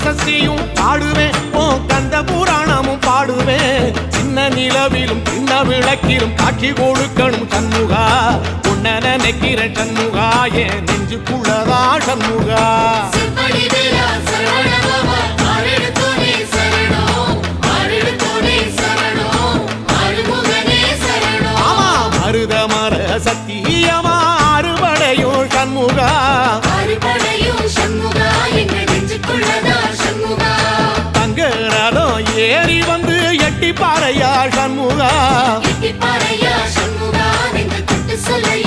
சஷ்டியும் பாடுவேன் உன் கந்த புராணமும் பாடுவேன் சின்ன நிலவிலும் சின்ன விளக்கிலும் காட்சி கொடுக்கணும் சண்முகா உன்ன நினைக்கிற சண்முகா என் நெஞ்சுக்குள்ளதா சண்முகா ஆமா மருதமர சத்தியமா அறுபடையும் சண்முகா தங்கரதம் ஏறி வந்து எட்டி பாறையா சண்முகா சொல்ல